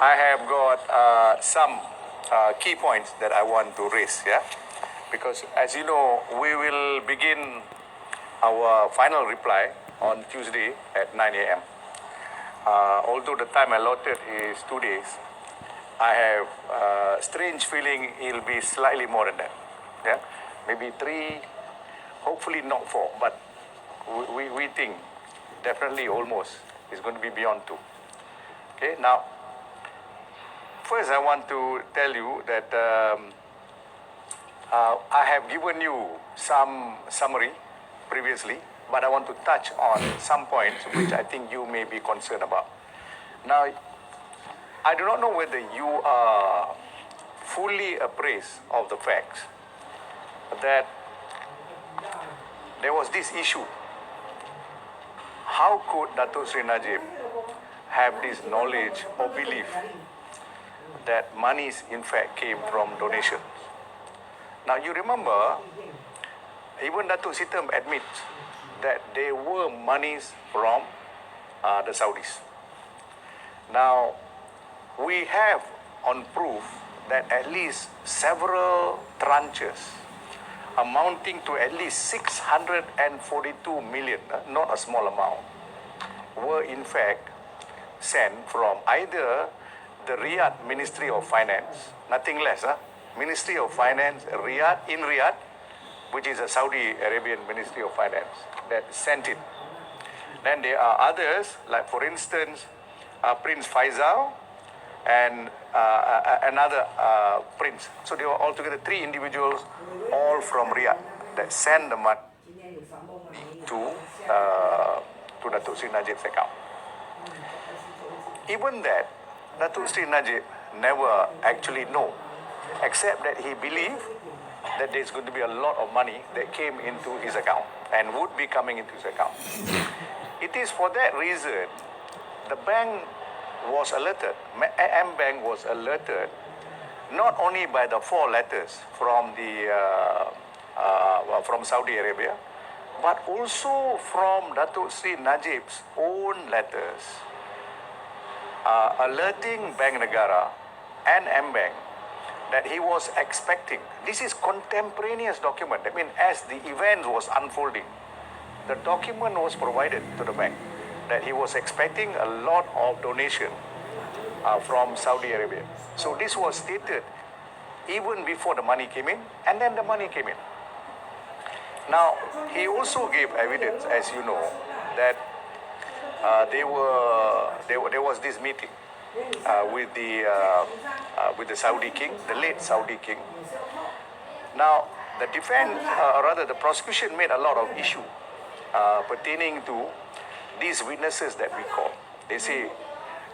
I have got some key points that I want to raise, yeah? Because as you know, we will begin our final reply on Tuesday at 9 a.m. Although the time allotted is 2 days, I have a strange feeling it'll be slightly more than that, yeah? Maybe 3, hopefully not 4, but we think definitely almost is going to be beyond 2. Okay, now, first I want to tell you that I have given you some summary previously, but I want to touch on some points which I think you may be concerned about. Now, I do not know whether you are fully appraised of the facts that there was this issue. How could Datuk Sri Najib have this knowledge or belief that monies in fact came from donations? Now you remember, even Datuk Sitam admits that there were monies from the Saudis. Now, we have on proof that at least several tranches amounting to at least 642 million, not a small amount, were in fact sent from either the Riyadh Ministry of Finance, nothing less, Ministry of Finance, in Riyadh, which is a Saudi Arabian Ministry of Finance, that sent it. Then there are others, like for instance, Prince Faisal and another prince. So they were altogether 3 individuals, all from Riyadh, that sent the money to Datuk Sri Najib's account. Even that, Datuk Sri Najib never actually know, except that he believed that there's going to be a lot of money that came into his account and would be coming into his account. It is for that reason the bank was alerted, Bank was alerted not only by the 4 letters from from Saudi Arabia, but also from Datuk Sri Najib's own letters, alerting Bank Negara and Bank that he was expecting. This is contemporaneous document. I mean, as the event was unfolding, the document was provided to the bank that he was expecting a lot of donation from Saudi Arabia. So this was stated even before the money came in, and then the money came in. Now, he also gave evidence, as you know, that there was this meeting with the Saudi king, the late Saudi king. Now, the defense, rather the prosecution, made a lot of issue pertaining to these witnesses that we call. They say,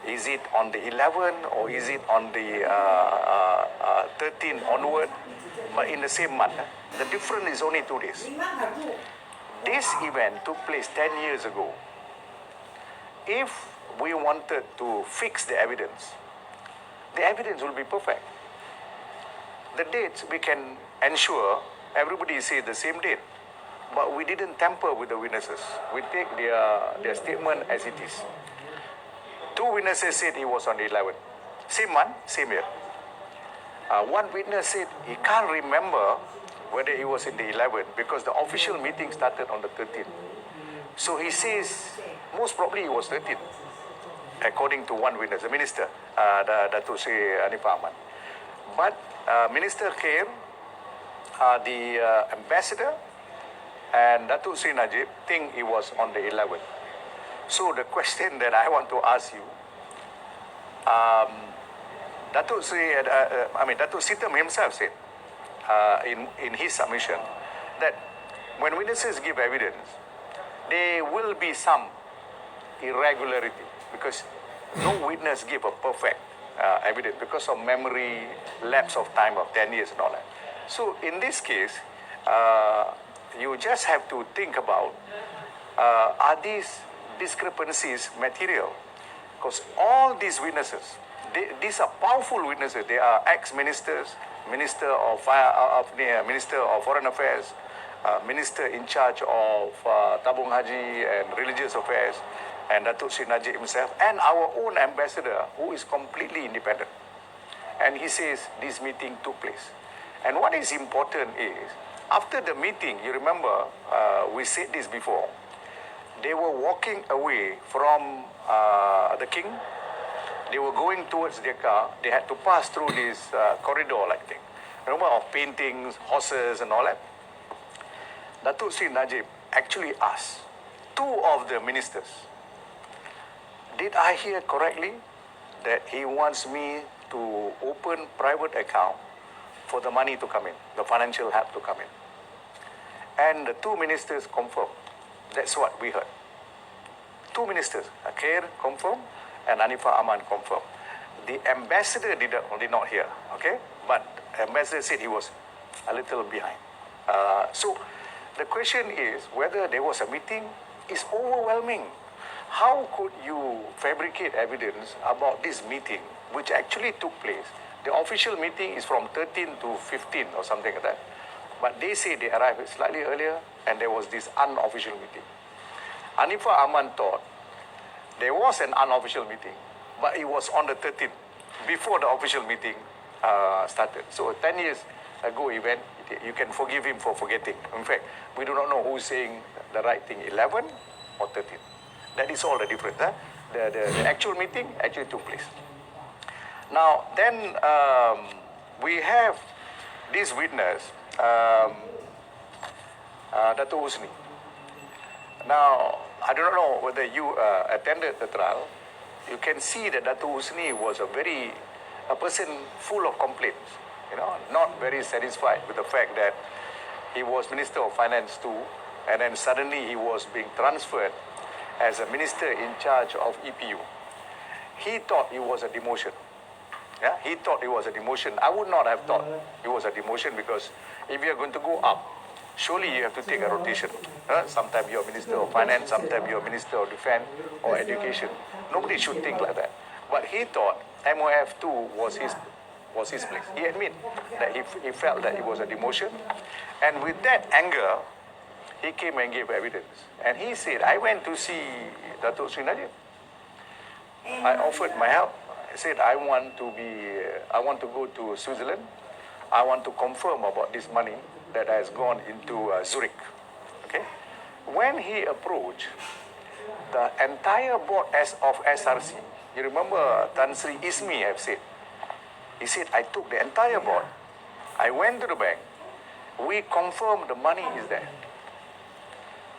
is it on the 11th or is it on the 13th onward, but in the same month? The difference is only 2 days. This event took place 10 years ago. If we wanted to fix the evidence will be perfect. The dates, we can ensure everybody say the same date, but we didn't tamper with the witnesses. We take their statement as it is. 2 witnesses said it was on the 11th. Same month, same year. One witness said he can't remember whether it was in the 11th because the official meeting started on the 13th. So he says most probably it was 13th, according to one witness, the minister, Datuk Sri Anifah Ahmad. But Minister came, the ambassador, and Datuk Sri Najib think it was on the 11th. So the question that I want to ask you, Datuk Sitam himself said in his submission that when witnesses give evidence, there will be some irregularity because no witness give a perfect evidence because of memory, lapse of time of 10 years and all that. So in this case, you just have to think about, are these discrepancies material? Because all these witnesses, these are powerful witnesses. They are ex-ministers, Minister of Foreign Affairs, minister in charge of Tabung Haji and religious affairs, and Datuk Sri Najib himself, and our own ambassador, who is completely independent. And he says this meeting took place. And what is important is, after the meeting, you remember, we said this before, they were walking away from the king. They were going towards their car. They had to pass through this corridor-like thing. Remember, of paintings, horses and all that? Datuk Sri Najib actually asked two of the ministers, did I hear correctly that he wants me to open private account for the money to come in, the financial help to come in? And the two ministers confirmed. That's what we heard. Two ministers, Khair confirmed and Anifah Aman confirmed. The ambassador did not hear, okay? But the ambassador said he was a little behind. So the question is whether there was a meeting. Is overwhelming. How could you fabricate evidence about this meeting, which actually took place? The official meeting is from 13 to 15 or something like that. But they say they arrived slightly earlier and there was this unofficial meeting. Anifah Aman thought there was an unofficial meeting, but it was on the 13th, before the official meeting started. So 10 years ago event, you can forgive him for forgetting. In fact, we do not know who's saying the right thing, 11 or 13. That is all the difference. Huh? The actual meeting actually took place. Now, then we have this witness, Dato' Husni. Now, I do not know whether you attended the trial. You can see that Dato' Husni was a person full of complaints, not very satisfied with the fact that he was Minister of Finance too, and then suddenly he was being transferred as a minister in charge of EPU. He thought it was a demotion. Yeah, he thought it was a demotion. I would not have thought it was a demotion, because if you are going to go up, surely you have to take a rotation. Sometimes you're Minister of Finance, sometimes you're Minister of Defense or Education. Nobody should think like that. But he thought MOF 2 was his place. He admitted that he felt that it was a demotion. And with that anger, he came and gave evidence. And he said, I went to see Datuk Sri Najib. I offered my help. I said, I want to go to Switzerland. I want to confirm about this money that has gone into Zurich. Okay? When he approached the entire board of SRC, you remember Tan Sri Ismi have said, he said, I took the entire board. I went to the bank. We confirmed the money is there.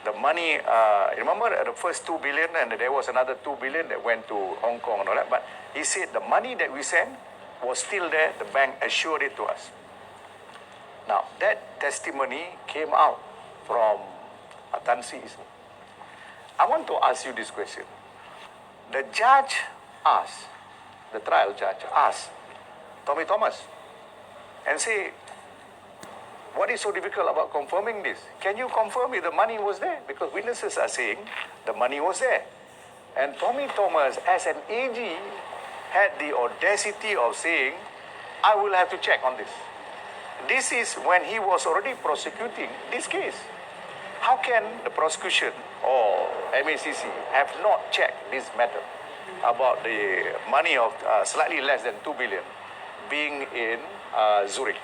The money, remember the first 2 billion, and there was another 2 billion that went to Hong Kong and all that. But he said the money that we sent was still there. The bank assured it to us. Now, that testimony came out from Tan Sri Ismi. I want to ask you this question. The judge asked, the trial judge asked Tommy Thomas and say, what is so difficult about confirming this? Can you confirm if the money was there? Because witnesses are saying the money was there. And Tommy Thomas, as an AG, had the audacity of saying, I will have to check on this. This is when he was already prosecuting this case. How can the prosecution or MACC have not checked this matter about the money of slightly less than 2 billion being in Zurich?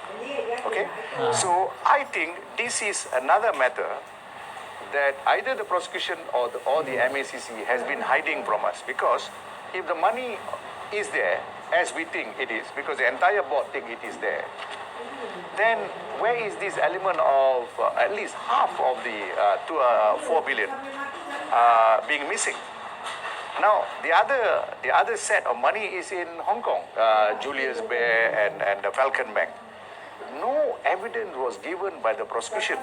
Okay? So I think this is another matter that either the prosecution or the MACC has been hiding from us, because if the money is there, as we think it is, because the entire board think it is there, then where is this element of at least half of the 4 billion being missing? Now, the other set of money is in Hong Kong, Julius Baer and the Falcon Bank. No evidence was given by the prosecution.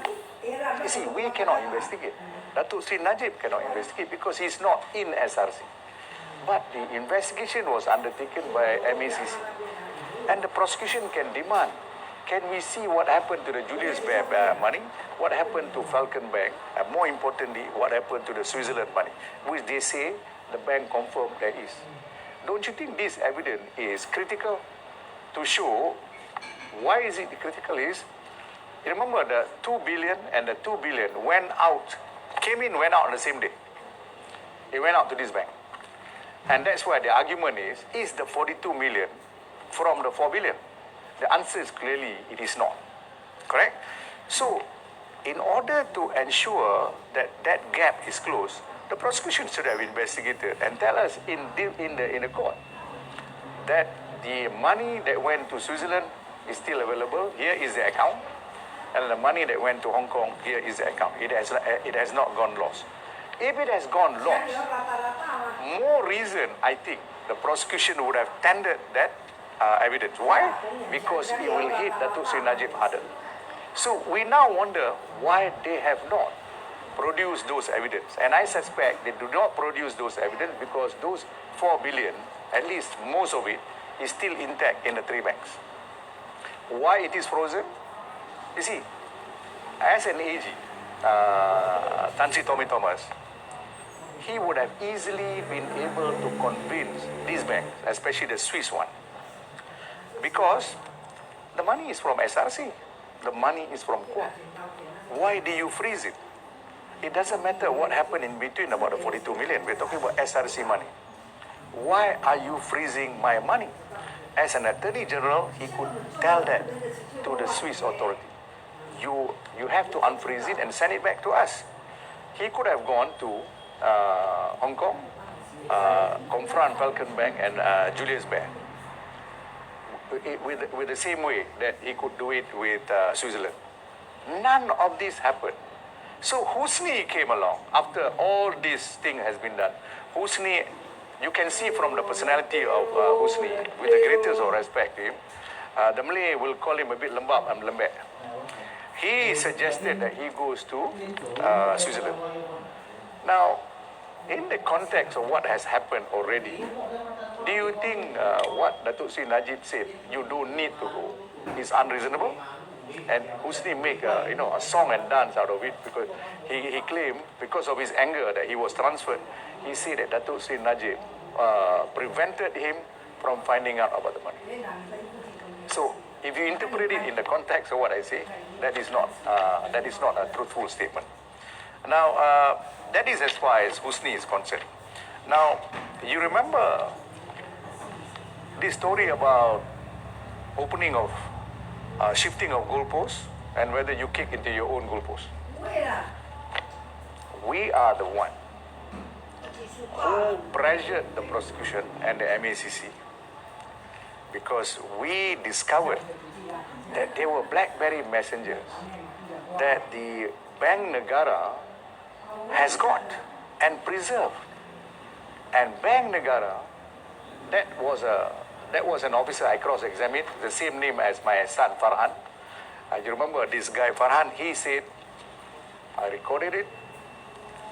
You see, we cannot investigate. Datuk Sri Najib cannot investigate because he's not in SRC. But the investigation was undertaken by MACC. And the prosecution can demand, can we see what happened to the Julius Baer money? What happened to Falcon Bank? And more importantly, what happened to the Switzerland money? Which they say the bank confirmed there is. Don't you think this evidence is critical to show? Why is it critical is You remember the 2 billion and the 2 billion came in, went out on the same day. It went out to this bank. And that's why the argument is the 42 million from the 4 billion? The answer is clearly it is not. Correct? So, in order to ensure that that gap is closed, the prosecution should have investigated and tell us in the court that the money that went to Switzerland is still available. Here is the account. And the money that went to Hong Kong, here is the account. It has not gone lost. If it has gone lost, more reason, I think, the prosecution would have tendered that evidence. Why? Because it will hit Datuk Seri Najib harder. So we now wonder why they have not produced those evidence. And I suspect they do not produce those evidence because those 4 billion, at least most of it, is still intact in the 3 banks. Why it is frozen? You see, as an AG, Tan Sri Tommy Thomas, he would have easily been able to convince these banks, especially the Swiss one, because the money is from SRC, the money is from Kuwait. Why do you freeze it? It doesn't matter what happened in between about the 42 million. We're talking about SRC money. Why are you freezing my money? As an Attorney General, he could tell that to the Swiss authority. You have to unfreeze it and send it back to us. He could have gone to Hong Kong, confront Falcon Bank and Julius Baer with the same way that he could do it with Switzerland. None of this happened. So Husni came along after all this thing has been done. Husni, you can see from the personality of Husni, with the greatest of respect to him, the Malay will call him a bit lembab and lembek. He suggested that he goes to Switzerland. Now, in the context of what has happened already, do you think what Datuk Seri Najib said, you don't need to go, is unreasonable? And Husni make a song and dance out of it because he claimed because of his anger that he was transferred, he said that Datuk Seri Najib prevented him from finding out about the money. So if you interpret it in the context of what I say, that is not a truthful statement. Now, that is as far as Husni is concerned. Now, you remember this story about opening of, shifting of goalposts and whether you kick into your own goalpost. We are the one who pressured the prosecution and the MACC because we discovered that there were BlackBerry messengers that the Bank Negara has got and preserved. And Bank Negara, that was an officer I cross-examined, the same name as my son Farhan. You remember this guy Farhan, he said, I recorded it,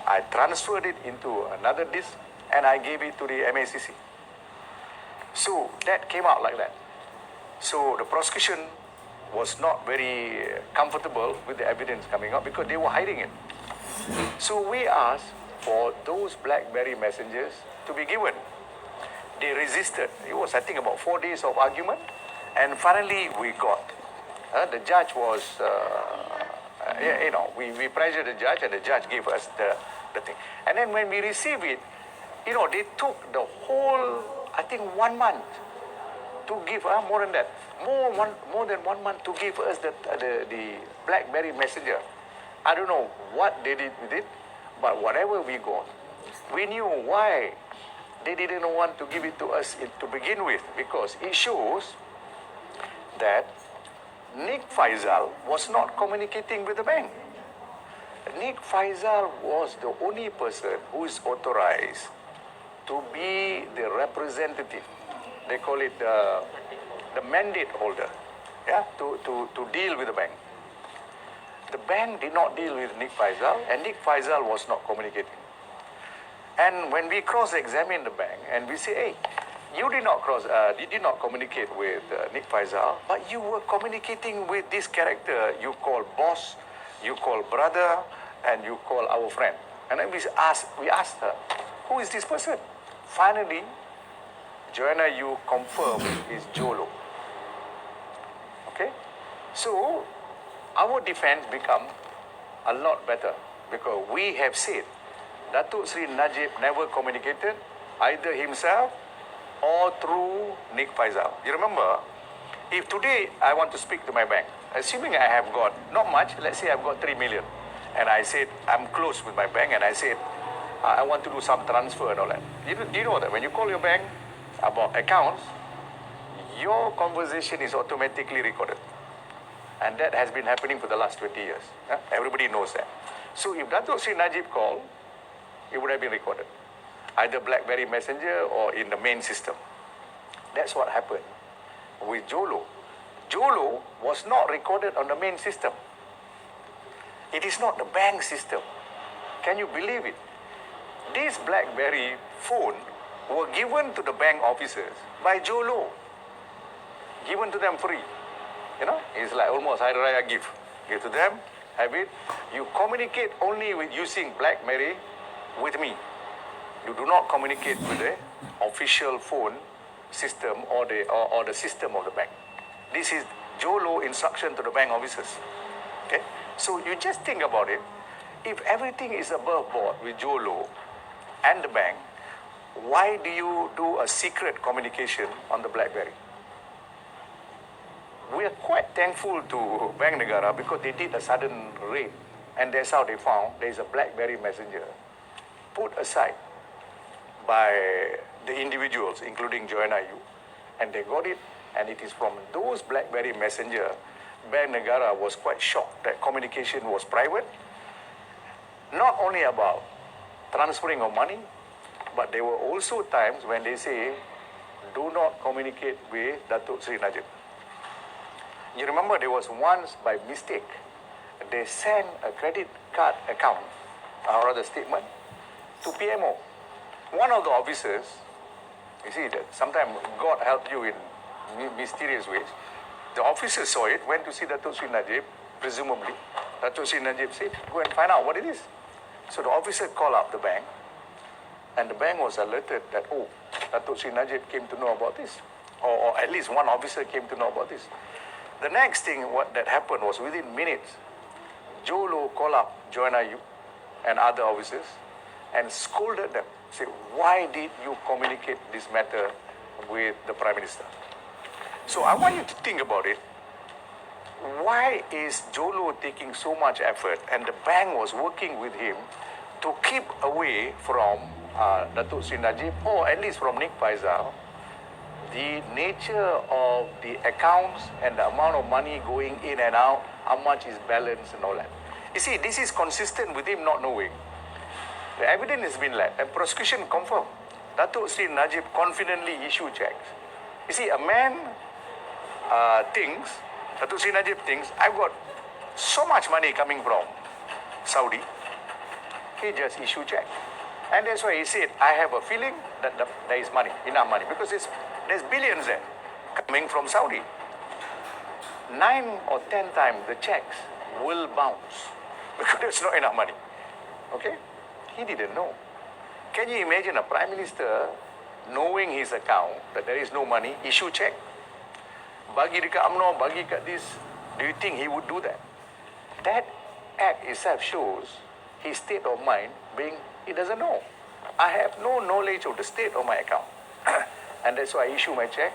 I transferred it into another disk, and I gave it to the MACC. So that came out like that. So the prosecution was not very comfortable with the evidence coming out because they were hiding it. So we asked for those BlackBerry messengers to be given. They resisted. It was, I think, about 4 days of argument, and finally we got. The judge was, we pressured the judge, and the judge gave us the thing. And then when we received it, they took the whole, I think, 1 month to give us, more than that, more than 1 month to give us the BlackBerry messenger. I don't know what they did with it, but whatever we got, we knew why they didn't want to give it to us to begin with, because it shows that Nick Faisal was not communicating with the bank. Nick Faisal was the only person who is authorized to be the representative. They call it the mandate holder, to deal with the bank. The bank did not deal with Nick Faisal, and Nick Faisal was not communicating. And when we cross-examine the bank, and we say, hey, you did not communicate with Nick Faisal, but you were communicating with this character you call boss, you call brother, and you call our friend. And then we asked her, who is this person? Finally, Joanna, you confirm is Jolo. Okay? So, our defense become a lot better because we have said Datuk Sri Najib never communicated either himself or through Nick Faisal. You remember, if today I want to speak to my bank, assuming I have got, not much, let's say I've got 3 million, and I said, I'm close with my bank, and I said, I want to do some transfer and all that. Do you know that when you call your bank about accounts, your conversation is automatically recorded. And that has been happening for the last 20 years. Everybody knows that. So if Datuk Sri Najib called, it would have been recorded. Either BlackBerry Messenger or in the main system. That's what happened with Jolo. Jolo was not recorded on the main system. It is not the bank system. Can you believe it? This BlackBerry phone were given to the bank officers by Jolo. Given to them free. You know, it's like almost Hari Raya gift. Give to them, have it. You communicate only with using BlackBerry with me. You do not communicate with the official phone system or the system of the bank. This is Jolo instruction to the bank officers. Okay? So you just think about it. If everything is above board with Jolo and the bank, why do you do a secret communication on the BlackBerry? We are quite thankful to Bank Negara because they did a sudden raid, and that's how they found there is a BlackBerry Messenger put aside by the individuals, including Joanna Yu, and they got it, and it is from those BlackBerry Messenger. Bank Negara was quite shocked that communication was private, not only about transferring of money, but there were also times when they say, do not communicate with Datuk Sri Najib. You remember there was once by mistake, they sent a credit card account, or rather statement, to PMO. One of the officers, you see that sometimes God helped you in mysterious ways. The officer saw it, went to see Datuk Sri Najib, presumably. Datuk Sri Najib said, go and find out what it is. So the officer called up the bank, and the bank was alerted that, oh, Datuk Sri Najib came to know about this. Or at least one officer came to know about this. The next thing that happened was within minutes, Jolo called up Joanna Yu and other officers and scolded them. Said, why did you communicate this matter with the Prime Minister? So I want you to think about it. Why is Jolo taking so much effort and the bank was working with him to keep away from Datuk Sri Najib or at least from Nick Faisal the nature of the accounts and the amount of money going in and out, how much is balanced and all that. You see, this is consistent with him not knowing. The evidence has been led and prosecution confirmed. Datuk Sri Najib confidently issued checks. You see, a man thinks, Datuk Sri Najib thinks, I've got so much money coming from Saudi. He just issued check. And that's why he said, I have a feeling that there is money, enough money, because there's billions there coming from Saudi. 9 or 10 times the checks will bounce because there's not enough money. Okay? He didn't know. Can you imagine a Prime Minister knowing his account that there is no money, issue check? Bagi dekat UMNO, bagi kat this. Do you think he would do that? That act itself shows his state of mind being, he doesn't know. I have no knowledge of the state of my account. And that's why I issue my check.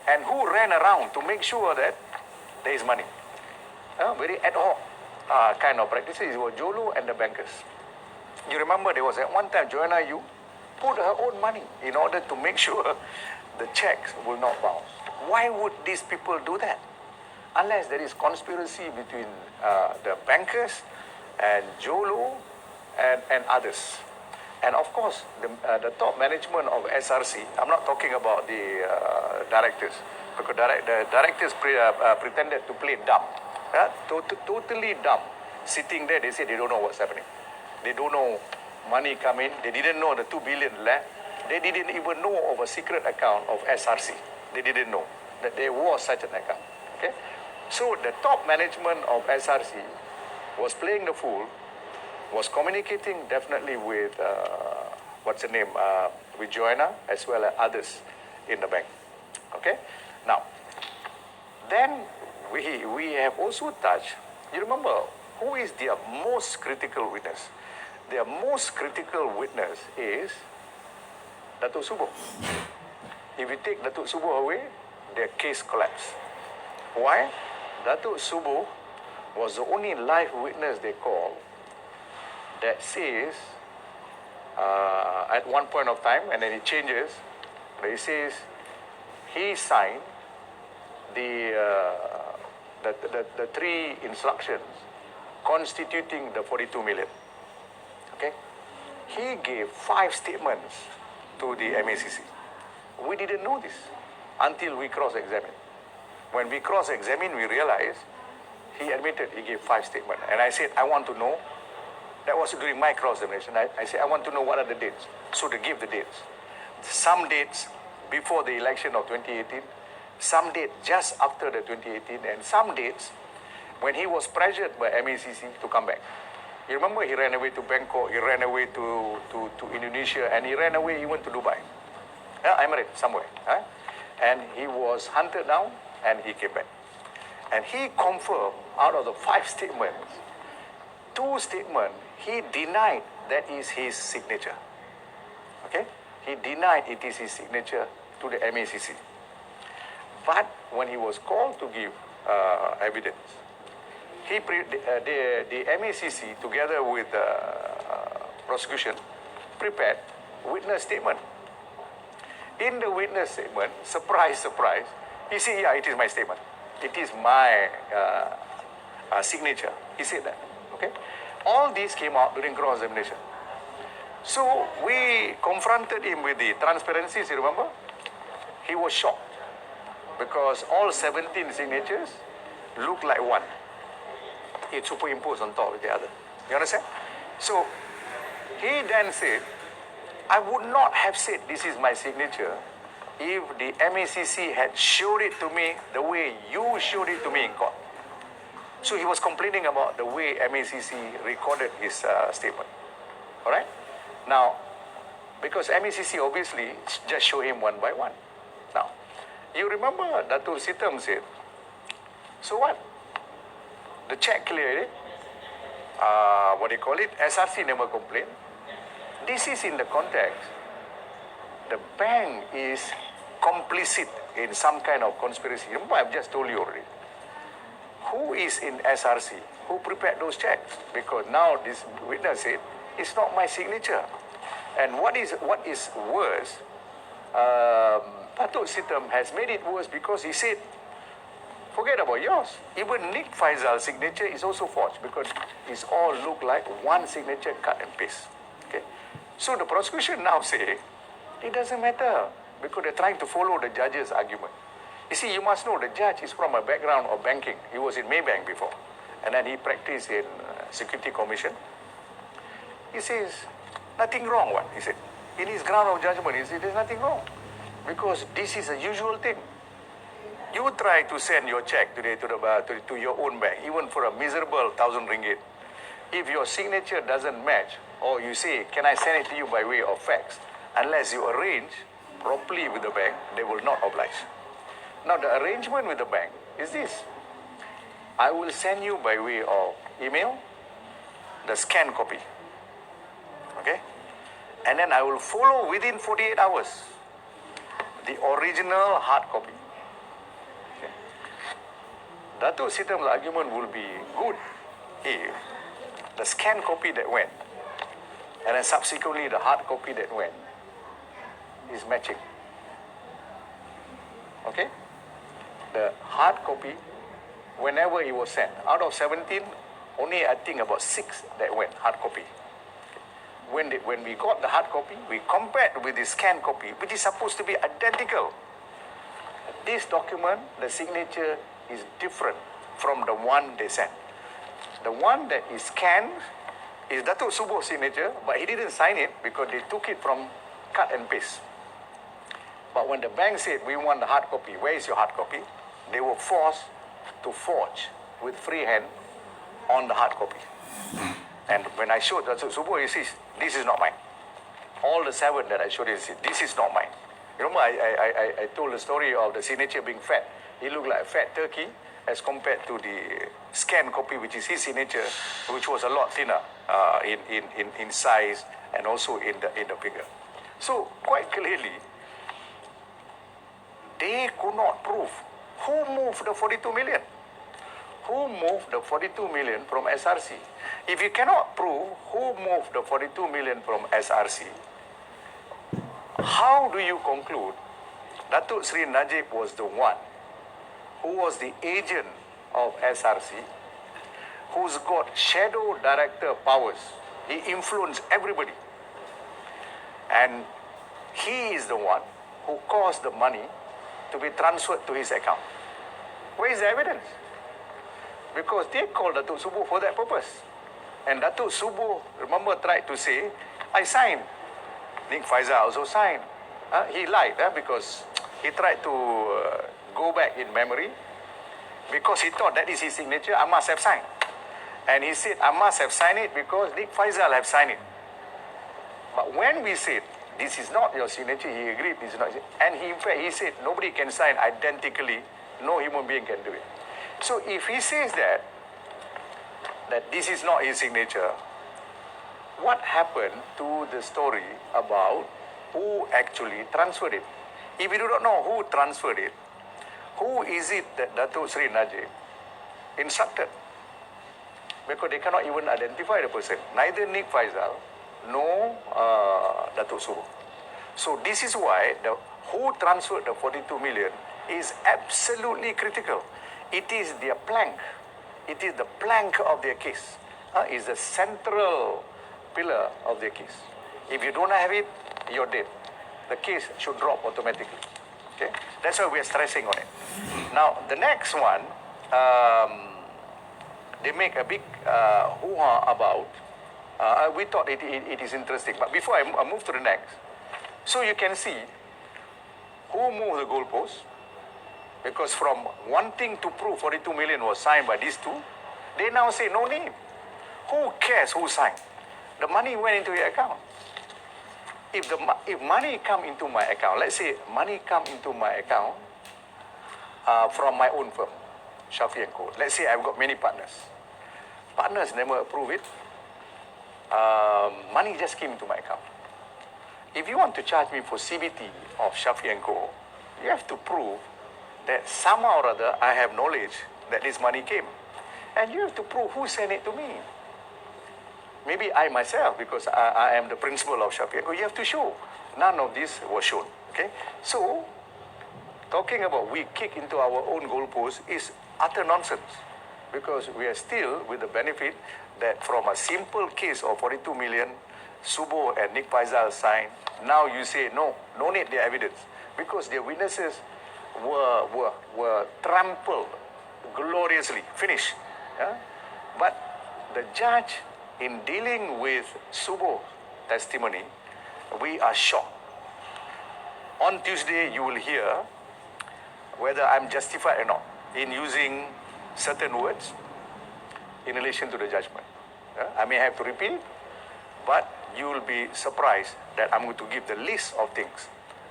And who ran around to make sure that there is money? Very ad hoc kind of practices. It was Jolo and the bankers. You remember there was at one time Joanna Yu put her own money in order to make sure the checks will not bounce. Why would these people do that? Unless there is conspiracy between the bankers and Jolo and others. And of course, the top management of SRC, I'm not talking about the directors, because the directors pretended to play dumb. Totally dumb. Sitting there, they say they don't know what's happening. They don't know money coming. They didn't know the 2 billion left. They didn't even know of a secret account of SRC. They didn't know that there was such an account. Okay? So the top management of SRC was playing the fool, was communicating definitely with, with Joanna as well as others in the bank. Okay? Now, then we have also touched You remember, who is their most critical witness? Their most critical witness is Datuk Subo. If you take Datuk Subo away, their case collapsed. Why? Datuk Subo was the only live witness they call that says, at one point of time, and then it changes, but he says he signed the three instructions constituting the 42 million. Okay? He gave 5 statements to the MACC. We didn't know this until we cross-examined. When we cross-examined, we realized he admitted he gave 5 statements. And I said, I want to know. That was during my cross-examination. I said, I want to know what are the dates. So they give the dates. Some dates before the election of 2018, some date just after the 2018, and some dates when he was pressured by MACC to come back. You remember he ran away to Bangkok, he ran away to Indonesia, and he ran away even to Dubai. Emirates, somewhere. And he was hunted down, and he came back. And he confirmed, out of the 5 statements, 2 statements, he denied that is his signature. Okay? He denied it is his signature to the MACC. But when he was called to give evidence, the MACC, together with prosecution, prepared witness statement. In the witness statement, surprise, surprise, he said, yeah, it is my statement. It is my signature. He said that. Okay? All these came out during cross-examination. So we confronted him with the transparencies, you remember? He was shocked because all 17 signatures look like one. It's superimposed on top of the other. You understand? So he then said, I would not have said this is my signature if the MACC had showed it to me the way you showed it to me in court. So he was complaining about the way MACC recorded his statement. All right? Now, because MACC obviously just show him one by one. Now, you remember Datuk Sitam said, so what? The check cleared it. What do you call it? SRC never complained. This is in the context. The bank is complicit in some kind of conspiracy. Remember, I've just told you already. Who is in SRC? Who prepared those checks? Because now this witness said, it's not my signature. And what is worse, Datuk Sitam has made it worse because he said, forget about yours. Even Nick Faisal's signature is also forged because it's all look like one signature cut and paste. Okay? So the prosecution now say, it doesn't matter because they're trying to follow the judge's argument. You see, you must know the judge is from a background of banking. He was in Maybank before. And then he practiced in Security Commission. He says, nothing wrong, what? He said. In his ground of judgment, he said, there's nothing wrong. Because this is a usual thing. You try to send your check today to your own bank, even for a miserable 1,000 ringgit. If your signature doesn't match, or you say, can I send it to you by way of fax? Unless you arrange properly with the bank, they will not oblige. Now, the arrangement with the bank is this. I will send you by way of email the scanned copy. Okay? And then I will follow within 48 hours the original hard copy. Okay? Datuk Sitam's argument will be good if the scanned copy that went and then subsequently the hard copy that went is matching. Okay? The hard copy, whenever it was sent, out of 17, only I think about 6 that went hard copy. When we got the hard copy, we compared with the scanned copy, which is supposed to be identical. This document, the signature is different from the one they sent. The one that is scanned is Datuk Subo's signature, but he didn't sign it because they took it from cut and paste. But when the bank said, we want the hard copy, where is your hard copy? They were forced to forge with free hand on the hard copy. And when I showed Datuk Subo, he says, this is not mine. All the 7 that I showed, he said, this is not mine. You remember, I told the story of the signature being fat. He looked like a fat turkey. as compared to the scanned copy, which is his signature, which was a lot thinner in size and also in the figure. So quite clearly, they could not prove who moved the 42 million. Who moved the 42 million from SRC? If you cannot prove who moved the 42 million from SRC, how do you conclude Datuk Sri Najib was the one who was the agent of SRC, who's got shadow director powers? He influenced everybody. And he is the one who caused the money to be transferred to his account. Where is the evidence? Because they called Datuk Subuh for that purpose. And Datuk Subuh, remember, tried to say, I signed. Nik Faizal also signed. He lied because he tried to go back in memory. Because he thought that is his signature, I must have signed. And he said, I must have signed it because Nik Faizal have signed it. But when we said, this is not your signature, he agreed this is not. And he, in fact, he said, nobody can sign identically. No human being can do it. So if he says that this is not his signature, what happened to the story about who actually transferred it? If we do not know who transferred it, who is it that Datuk Sri Najib instructed? Because they cannot even identify the person. Neither Nik Faizal nor Datuk Subuh. So this is why who transferred the 42 million is absolutely critical. It is their plank. It is the plank of their case. It's the central pillar of their case. If you don't have it, you're dead. The case should drop automatically. Okay, that's why we are stressing on it. Now, the next one, they make a big hoo-ha about. We thought it is interesting, but before I move to the next, so you can see who moved the goalpost. Because from wanting to prove 42 million was signed by these two, they now say no need. Who cares who signed? The money went into your account. If money come into my account, let's say money come into my account from my own firm, Shafi & Co. Let's say I've got many partners. Partners never approve it. Money just came into my account. If you want to charge me for CBT of Shafi & Co., you have to prove that somehow or other I have knowledge that this money came. And you have to prove who sent it to me. Maybe I myself, because I am the principal of Shafi & Co. You have to show. None of this was shown. Okay? So, talking about we kick into our own goalpost is utter nonsense. Because we are still with the benefit that from a simple case of 42 million, Subuh and Nik Faizal signed. Now you say, no need the evidence. Because their witnesses were trampled gloriously, finished. Yeah? But the judge, in dealing with Subuh's testimony, we are shocked. On Tuesday, you will hear whether I'm justified or not in using certain words in relation to the judgment. Yeah? I may have to repeat it, but you will be surprised that I'm going to give the list of things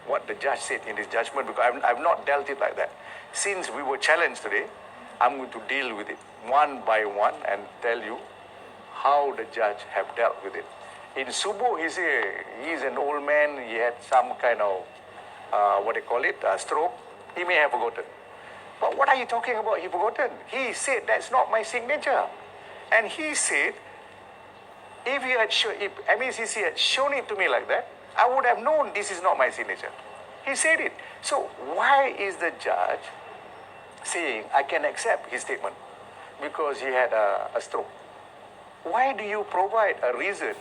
what the judge said in his judgment, because I've not dealt it like that. Since we were challenged today, I'm going to deal with it one by one and tell you how the judge have dealt with it. In Subuh, he's an old man, he had some kind of, stroke. He may have forgotten. But what are you talking about, he forgotten? He said, that's not my signature. And he said, if MECC had shown it to me like that, I would have known this is not my signature. He said it. So why is the judge saying I can accept his statement? Because he had a stroke. Why do you provide a reason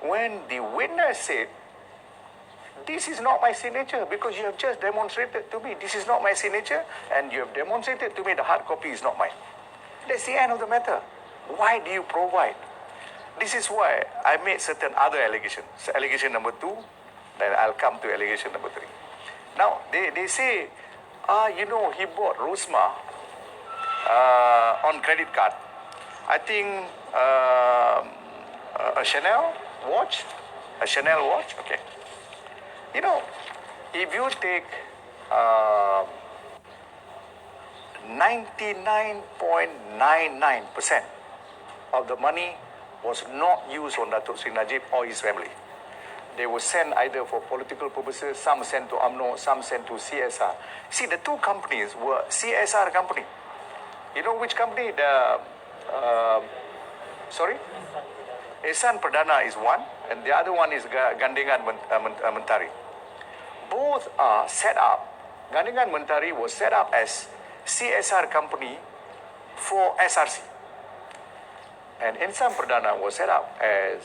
when the witness said, this is not my signature, because you have just demonstrated to me this is not my signature, and you have demonstrated to me the hard copy is not mine. That's the end of the matter. Why do you provide? This is why I made certain other allegations. So allegation number 2, then I'll come to allegation number 3. Now, they say, he bought Rosma on credit card. I think a Chanel watch. Okay. If you take 99.99% of the money was not used on Datuk Sri Najib or his family. They were sent either for political purposes, some sent to UMNO, some sent to CSR. See, the two companies were CSR company. You know which company? Ehsan Perdana is one, and the other one is Gandingan Mentari. Both are set up. Gandingan Mentari was set up as CSR company for SRC. And Ehsan Perdana was set up as,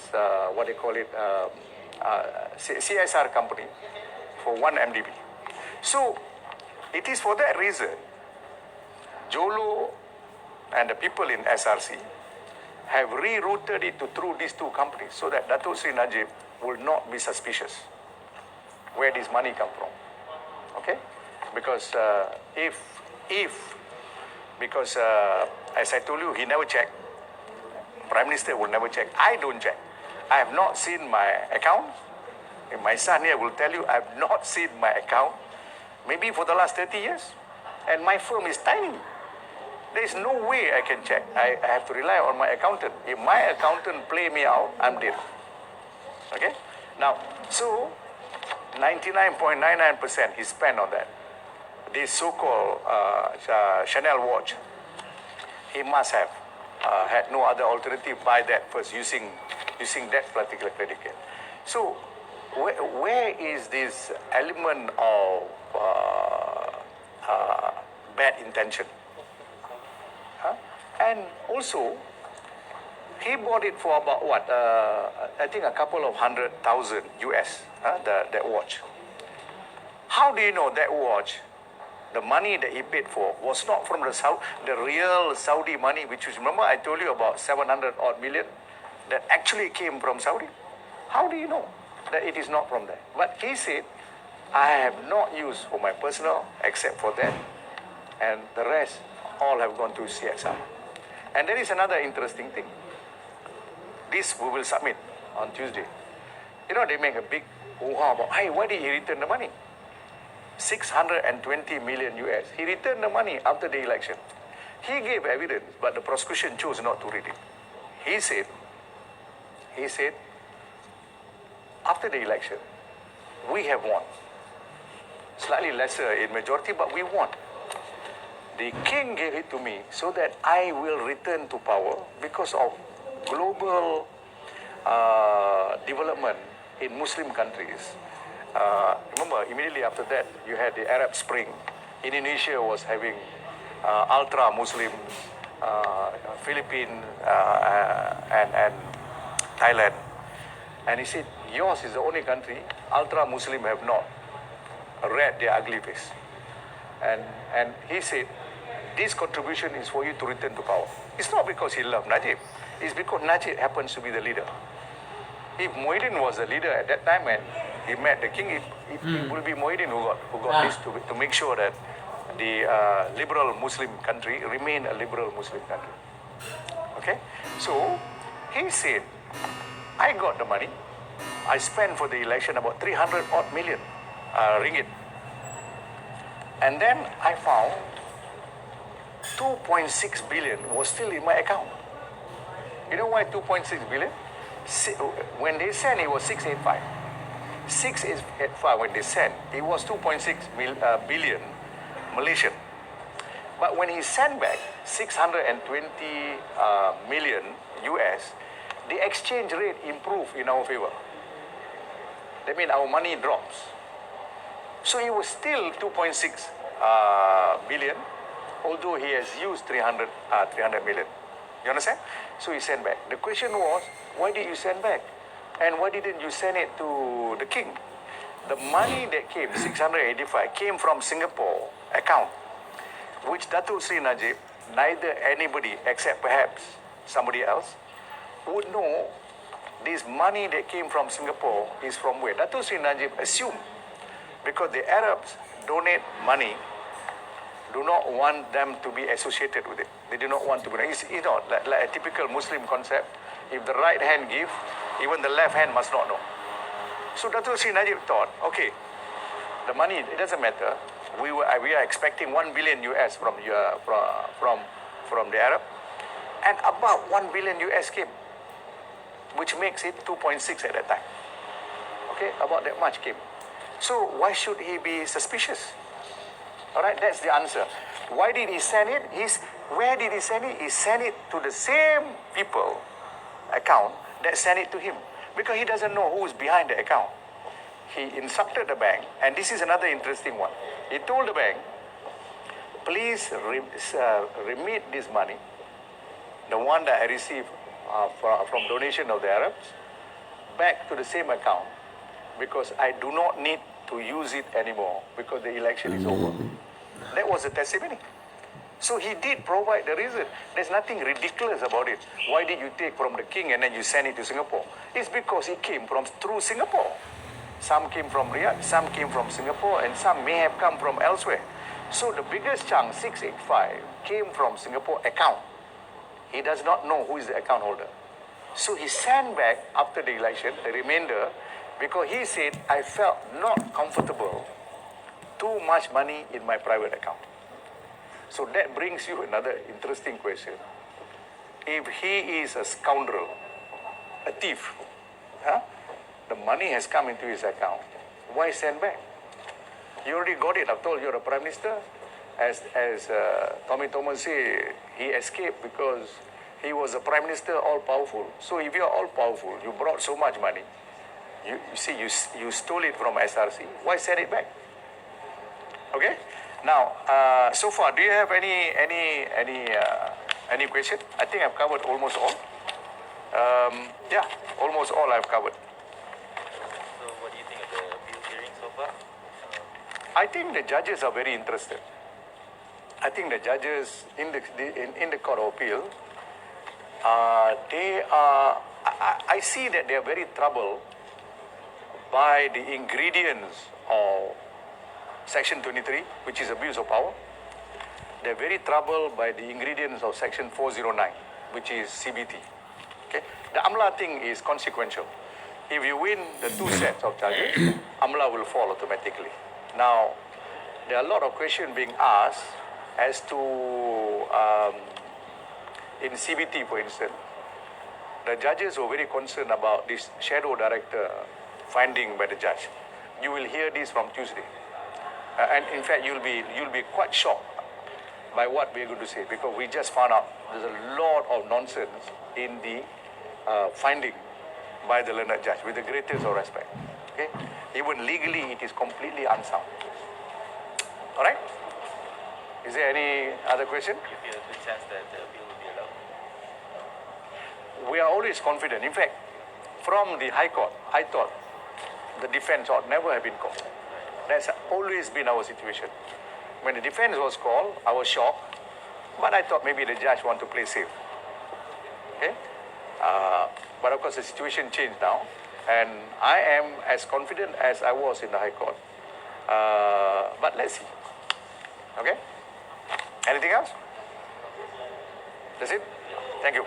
CSR company for one MDB. So, it is for that reason, Jolo and the people in SRC have rerouted it through these two companies so that Datuk Sri Najib will not be suspicious where this money come from. Okay? Because as I told you, he never checked. Prime Minister will never check. I don't check. I have not seen my account. And my son here will tell you I have not seen my account maybe for the last 30 years. And my firm is tiny. There is no way I can check. I have to rely on my accountant. If my accountant play me out, I'm dead. Okay? Now, so 99.99% is spent on that. This so-called Chanel watch, he must have had no other alternative, buy that first using that particular credit card. So where is this element of bad intention? And also, he bought it for about what? I think a couple of $100,000 US, that watch. How do you know that watch, the money that he paid for, was not from the real Saudi money, which is, remember I told you about 700 odd million that actually came from Saudi? How do you know that it is not from there? But he said, I have not used for my personal except for that, and the rest all have gone to CSR. And there is another interesting thing. This we will submit on Tuesday. You know, they make a big hoo-ha about, hey, why did he return the money? 620 million US. He returned the money after the election. He gave evidence, but the prosecution chose not to read it. He said, after the election, we have won. Slightly lesser in majority, but we won. The king gave it to me so that I will return to power because of global development in Muslim countries. Remember, immediately after that, you had the Arab Spring. Indonesia was having ultra-Muslim, Philippines and Thailand. And he said, yours is the only country, ultra-Muslim have not read their ugly face. And he said, this contribution is for you to return to power. It's not because he loved Najib. It's because Najib happens to be the leader. If Muhyiddin was the leader at that time and he met the king, it will be Muhyiddin who got this to make sure that the liberal Muslim country remain a liberal Muslim country. Okay? So, he said, I got the money. I spent for the election about 300 odd million ringgit. And then I found 2.6 billion was still in my account. You know why 2.6 billion? When they sent, it was 685. 685 when they sent, it was 2.6 billion Malaysian. But when he sent back 620 million US, the exchange rate improved in our favor. That means our money drops. So it was still 2.6 billion, although he has used 300 million. You understand? So he sent back. The question was, why did you send back? And why didn't you send it to the king? The money that came, 685, came from Singapore account, which Datuk Sri Najib, neither anybody except perhaps somebody else, would know this money that came from Singapore is from where. Datuk Sri Najib assumed, because the Arabs donate money, do not want them to be associated with it. They do not want to be. It's like a typical Muslim concept. If the right hand gives, even the left hand must not know. So Datuk Sri Najib thought, okay, the money, it doesn't matter. we are expecting 1 billion US from the Arab, and about 1 billion US came, which makes it 2.6 at that time. Okay, about that much came. So why should he be suspicious? All right, that's the answer. Why did he send it? Where did he send it? He sent it to the same people account that sent it to him, because he doesn't know who is behind the account. He instructed the bank, and this is another interesting one. He told the bank, please remit this money, the one that I received from donation of the Arabs, back to the same account, because I do not need to use it anymore because the election is over. That was the testimony. So he did provide the reason. There's nothing ridiculous about it. Why did you take from the king and then you send it to Singapore? It's because it came through Singapore. Some came from Riyadh, some came from Singapore, and some may have come from elsewhere. So the biggest chunk, 685, came from Singapore account. He does not know who is the account holder. So he sent back after the election, the remainder, because he said, I felt not comfortable, too much money in my private account. So that brings you another interesting question. If he is a scoundrel, a thief, the money has come into his account, why send back? You already got it. I've told you, you're a prime minister. As Tommy Thomas said, he escaped because he was a prime minister, all-powerful. So if you're all-powerful, you brought so much money, you stole it from SRC, why send it back? Okay? Now, so far, do you have any question? I think I've covered almost all. Yeah, almost all I've covered. So what do you think of the appeal hearing so far? I think the judges are very interested. I think the judges in the Court of Appeal, I see that they are very troubled by the ingredients of Section 23, which is abuse of power. They're very troubled by the ingredients of Section 409, which is CBT. Okay? The AMLA thing is consequential. If you win the two sets of charges, AMLA will fall automatically. Now, there are a lot of questions being asked as to, in CBT, for instance, the judges were very concerned about this shadow director finding by the judge. You will hear this from Tuesday. And in fact, you'll be quite shocked by what we're going to say, because we just found out there's a lot of nonsense in the finding by the learned judge, with the greatest of respect. Okay? Even legally, it is completely unsound. All right? Is there any other question? You feel a good chance that the appeal will be allowed? We are always confident. In fact, from the High Court, I thought the defense ought never have been called. That's always been our situation. When the defense was called, I was shocked, but I thought maybe the judge want to play safe. Okay? But of course, the situation changed now, and I am as confident as I was in the High Court. But let's see. Okay? Anything else? That's it? Thank you.